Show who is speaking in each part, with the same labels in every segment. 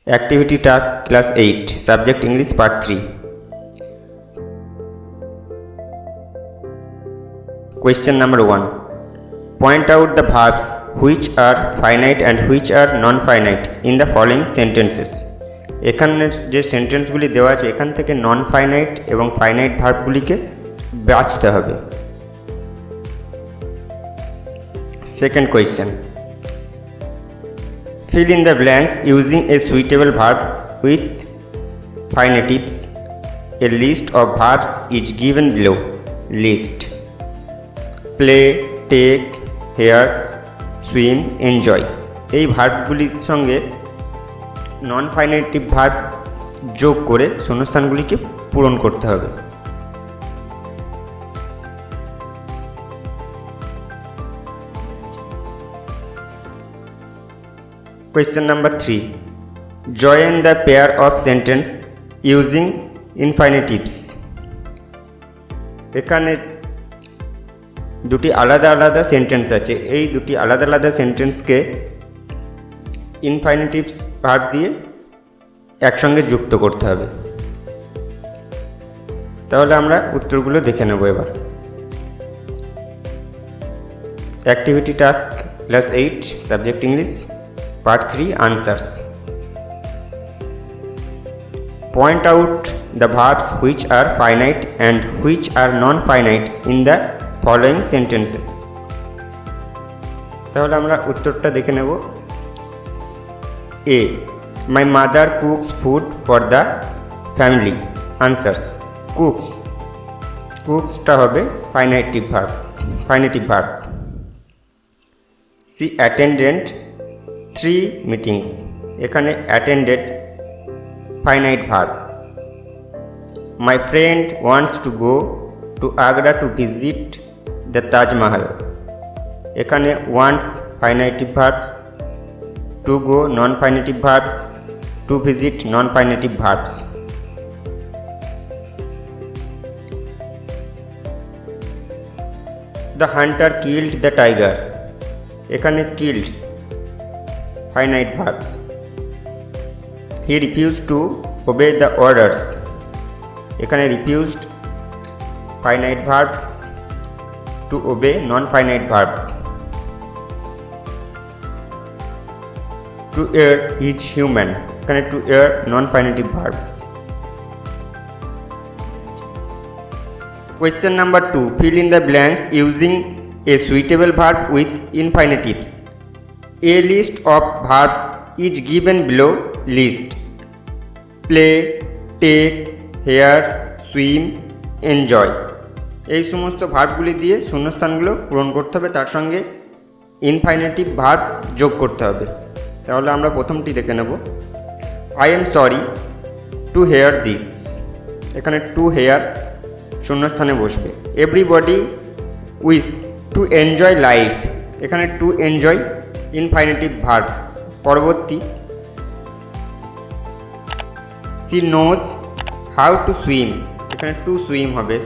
Speaker 1: Activity task class 8 subject English part 3. Question number 1. Point out the verbs which are finite and which are non-finite in the following sentences. এখানে যে সেন্টেন্সগুলি দেওয়া আছে এখান থেকে non finite এবং finite ভার্বগুলিকে বাছতে হবে। Second question. Fill in the blanks using a suitable verb with finitives. A list of verbs is given below. List: play, take, hear, swim, enjoy. এই ভার্বগুলির সঙ্গে নন ফাইনাইটিভ ভার্ব যোগ করে শূন্যস্থানগুলিকে পূরণ করতে হবে। Question number 3. Join the pair of sentence using infinitives. এখানে দুটি আলাদা আলাদা সেন্টেন্স আছে, এই দুটি আলাদা আলাদা সেন্টেন্সকে ইনফাইনিটিভস ভার্ব দিয়ে একসঙ্গে যুক্ত করতে হবে। তাহলে আমরা উত্তরগুলো দেখে নেব এবার। Activity task class 8 subject English Part 3 Answers. Point out the verbs which are finite and which are non-finite in the following sentences. তাহলে আমরা উত্তরটা দেখে নেব। A. My mother cooks food for the family. Answers. Cooks. Cooksটা হবে finite verb. She attended 3 meetings. এখানে attended finite verb. My friend wants to go to Agra to visit the Taj Mahal. এখানে wants finite verbs, to go non-finite verbs, to visit non-finite verbs. The hunter killed the tiger. এখানে killed finite verbs. He refused to obey the orders. এখানে refused finite verb, to obey non-finite verb. To err is human. এখানে to err non-finite verb. Question number 2. Fill in the blanks using a suitable verb with infinitives. A list of verb is given below. List: play, take, hear, swim, enjoy. এই সমস্ত ভার্বগুলি দিয়ে শূন্যস্থানগুলো পূরণ করতে হবে, তার সঙ্গে ইনফাইনিটিভ verb যোগ করতে হবে। তাহলে আমরা প্রথমটি দেখে নেব। I am sorry to hear this. এখানে to hear শূন্যস্থানে বসবে। Everybody wish to enjoy life. এখানে to enjoy ইনফাইনিটিভ ভার্ব। পরবর্তী she knows how to swim. এখানে to swim হবে।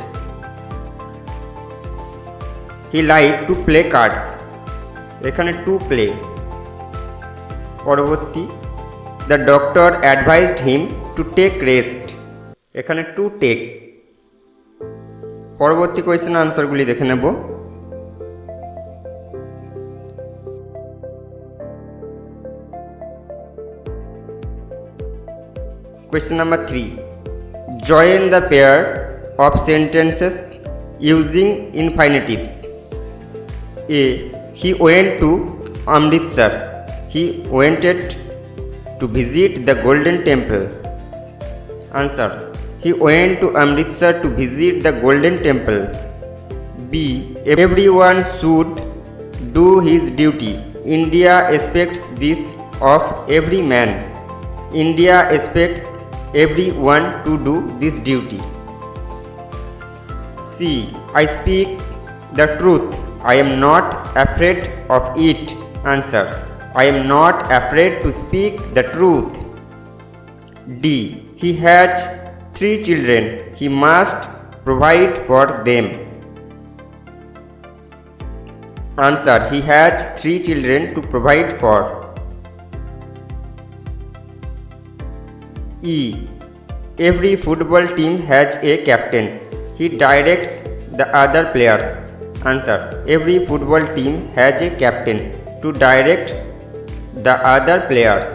Speaker 1: he like to play cards. এখানে to play। পরবর্তী the doctor advised him to take rest. এখানে to take। পরবর্তী question আনসারগুলি দেখে নেব। Question number 3. Join the pair of sentences using infinitives. A. He went to Amritsar. He wanted to visit the Golden Temple. Answer. He went to Amritsar to visit the Golden Temple. B. Everyone should do his duty. India expects this of every man. India expects everyone to do this duty. C. I speak the truth. I am not afraid of it. Answer. I am not afraid to speak the truth. D. He has 3 children. He must provide for them. Answer. He has 3 children to provide for. E. Every football team has a captain. He directs the other players. Answer. Every football team has a captain to direct the other players.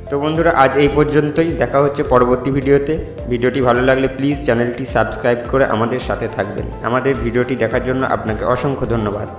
Speaker 1: তো বন্ধুরা আজ এই পর্যন্তই, দেখা হচ্ছে পরবর্তী ভিডিওতে। ভিডিওটি ভালো লাগলে প্লিজ চ্যানেলটি সাবস্ক্রাইব করে আমাদের সাথে থাকবেন। আমাদের ভিডিওটি দেখার জন্য আপনাকে অসংখ্য ধন্যবাদ।